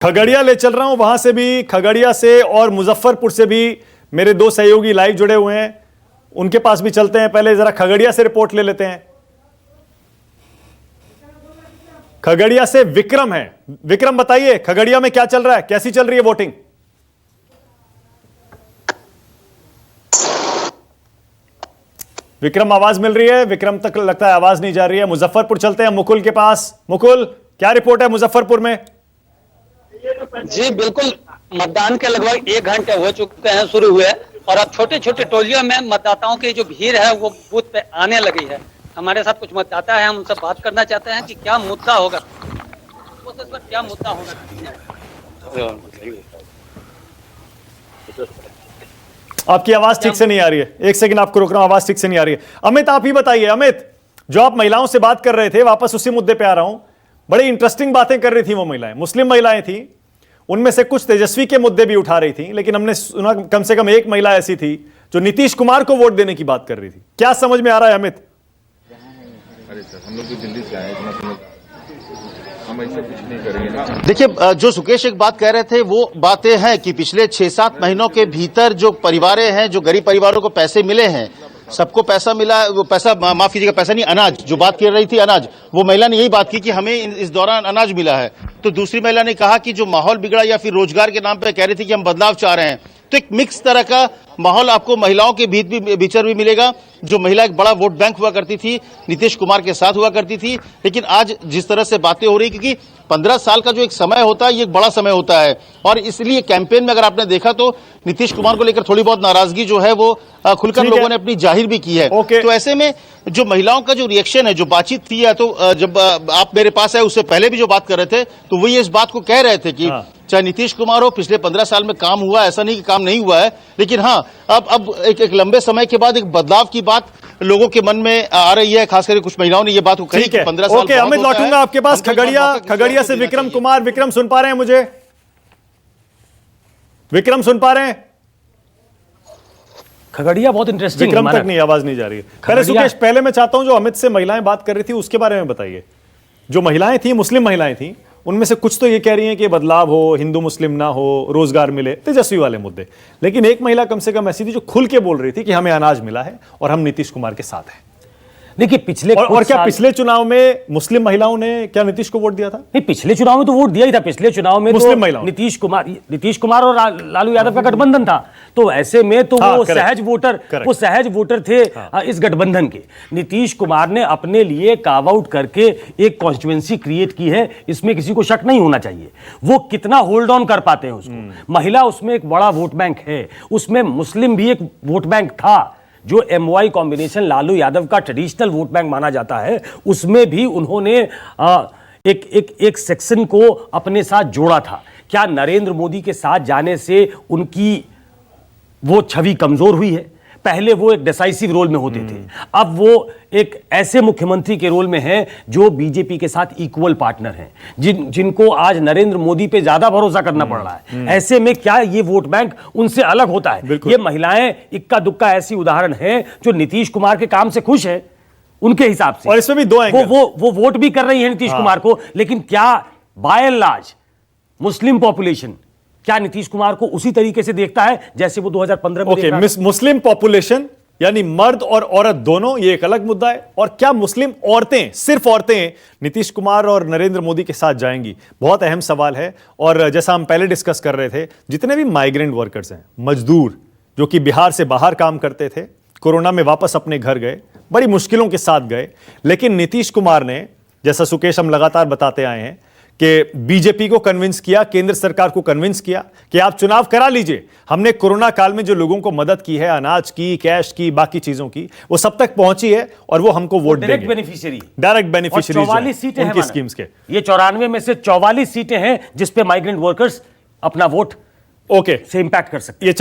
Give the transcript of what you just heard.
खगड़िया ले चल रहा हूं, वहां से भी, खगड़िया से और मुजफ्फरपुर से भी मेरे दो सहयोगी लाइव जुड़े हुए हैं, उनके पास भी चलते हैं। पहले जरा खगड़िया से रिपोर्ट ले लेते हैं। खगड़िया से विक्रम है। विक्रम बताइए, खगड़िया में क्या चल रहा है, कैसी चल रही है वोटिंग? विक्रम, आवाज मिल रही है? विक्रम तक लगता है आवाज नहीं जा रही है। मुजफ्फरपुर चलते हैं मुकुल के पास। मुकुल, क्या रिपोर्ट है मुजफ्फरपुर में? जी बिल्कुल, मतदान के लगभग 1 घंटे हो चुके हैं शुरू हुए, और अब छोटे छोटे टोलियों में मतदाताओं की जो भीड़ है वो बूथ पे आने लगी है। हमारे साथ कुछ मतदाता है, हम उनसे बात करना चाहते हैं कि क्या मुद्दा होगा, क्या मुद्दा होगा। आपकी आवाज ठीक से नहीं आ रही है, एक सेकंड आपको रोक रहा हूं, आवाज ठीक से नहीं आ रही है। अमित, आप ही बताइए। अमित, जो आप महिलाओं से बात कर रहे थे, वापस उसी मुद्दे पे आ रहा हूं। बड़ी इंटरेस्टिंग बातें कर रही थी वो महिलाएं, मुस्लिम महिलाएं थी, उनमें से कुछ तेजस्वी के मुद्दे भी उठा रही थी, लेकिन हमने सुना कम से कम एक महिला ऐसी थी जो नीतीश कुमार को वोट देने की बात कर रही थी। क्या समझ में आ रहा है अमित? अरे सर, हम लोग तो दिल्ली से आए, इतना समझ हम ऐसा कुछ नहीं करेंगे ना। देखिए, जो सुकेश एक बात कह रहे थे वो बातें हैं कि पिछले 6-7 महीनों के भीतर जो परिवारें हैं, जो गरीब परिवारों को पैसे मिले हैं, सबको पैसा मिला। वो पैसा, माफ कीजिएगा, पैसा नहीं, अनाज, जो बात कर रही थी अनाज, वो महिला ने यही बात की कि हमें इस दौरान अनाज मिला है। तो दूसरी महिला ने कहा कि जो माहौल बिगड़ा, या फिर रोजगार के नाम पे कह रही थी कि हम बदलाव चाह रहे हैं। तो एक मिक्स तरह का माहौल आपको महिलाओं के भीतर भी मिलेगा। जो महिला एक बड़ा वोट बैंक हुआ करती थी, नीतीश कुमार के साथ हुआ करती थी, लेकिन आज जिस तरह से बातें हो रही, क्योंकि 15 साल का जो एक समय होता है, ये एक बड़ा समय होता है, और इसलिए कैंपेन में अगर आपने देखा तो नीतीश कुमार को लेकर थोड़ी बहुत नाराजगी जो है वो खुलकर लोगों ने अपनी जाहिर भी की है। तो ऐसे में जो महिलाओं का जो रिएक्शन है, जो बातचीत थी, या तो जब आप मेरे पास आए उससे पहले भी जो बात कर रहे थे, तो वही इस बात को कह रहे थे कि चाहे नीतीश कुमार हो, पिछले 15 साल में काम हुआ, ऐसा नहीं कि काम नहीं हुआ है, लेकिन हाँ, अब एक लंबे समय के बाद एक बदलाव की बात लोगों के मन में आ रही है। खास करके कुछ महिलाओं ने ये बात को कही कि 15 साल। ओके, अमित, लौटूंगा आपके पास। खगड़िया से विक्रम कुमार। विक्रम, सुन पा रहे हैं मुझे? विक्रम, सुन पा रहे हैं? खगड़िया बहुत इंटरेस्टिंग। विक्रम तक नहीं, आवाज नहीं जा रही है। पहले सुकेश, पहले मैं चाहता हूं जो अमित से महिलाएं बात कर रही थी उसके बारे में बताइए। जो महिलाएं थी, मुस्लिम महिलाएं थी, उनमें से कुछ तो ये कह रही हैं कि बदलाव हो, हिंदू मुस्लिम ना हो, रोजगार मिले, तेजस्वी वाले मुद्दे। लेकिन एक महिला कम से कम ऐसी थी जो खुल के बोल रही थी कि हमें अनाज मिला है और हम नीतीश कुमार के साथ हैं। देखिए, पिछले और क्या पिछले चुनाव में मुस्लिम महिलाओं ने क्या नीतीश को वोट दिया था? नहीं, पिछले चुनाव में तो वोट दिया ही था। पिछले चुनाव में मुस्लिम तो महिलाओं, नीतीश कुमार और लालू यादव का गठबंधन था, तो ऐसे में तो वो सहज वोटर थे इस गठबंधन के। नीतीश कुमार ने अपने लिए कार्व आउट करके एक कॉन्स्टिट्यूएंसी क्रिएट की है, इसमें किसी को शक नहीं होना चाहिए। वो कितना होल्ड ऑन कर पाते हैं उसको। महिला उसमें एक बड़ा वोट बैंक है, उसमें मुस्लिम भी एक वोट बैंक था। जो MY कॉम्बिनेशन लालू यादव का ट्रेडिशनल वोट बैंक माना जाता है, उसमें भी उन्होंने एक सेक्शन को अपने साथ जोड़ा था। क्या नरेंद्र मोदी के साथ जाने से उनकी वो छवि कमजोर हुई है? पहले वो एक डिसाइसिव रोल में होते थे, अब वो एक ऐसे मुख्यमंत्री के रोल में हैं जो बीजेपी के साथ इक्वल पार्टनर हैं, जिनको आज नरेंद्र मोदी पे ज्यादा भरोसा करना पड़ रहा है। ऐसे में क्या ये वोट बैंक उनसे अलग होता है? ये महिलाएं इक्का दुक्का ऐसी उदाहरण हैं जो नीतीश कुमार के काम से खुश है उनके हिसाब से, और इसमें भी दो वो वोट भी कर रही है नीतीश कुमार को। लेकिन क्या by and large Muslim population क्या नीतीश कुमार को उसी तरीके से देखता है जैसे वो 2015 में देख रहा था? मुस्लिम पॉपुलेशन यानी मर्द और औरत दोनों, ये एक अलग मुद्दा है। और क्या मुस्लिम औरतें, सिर्फ औरतें, नीतीश कुमार और नरेंद्र मोदी के साथ जाएंगी? बहुत अहम सवाल है। और जैसा हम पहले डिस्कस कर रहे थे, जितने भी माइग्रेंट वर्कर्स हैं, मजदूर जो कि बिहार से बाहर काम करते थे, कोरोना में वापस अपने घर गए, बड़ी मुश्किलों के साथ गए, लेकिन नीतीश कुमार ने, जैसा सुकेश हम लगातार बताते आए हैं, कि बीजेपी को कन्विंस किया, केंद्र सरकार को कन्विंस किया कि आप चुनाव करा लीजिए। हमने कोरोना काल में जो लोगों को मदद की है, अनाज की, कैश की, बाकी चीजों की, वो सब तक पहुंची है और वो हमको वोट देंगे। डायरेक्ट बेनिफिशियरी 44 सीटें उनकी स्कीम्स के। ये 94 में से 44 सीटें हैं जिस पे माइग्रेंट वर्कर्स अपना वोट से इंपैक्ट कर सकते हैं।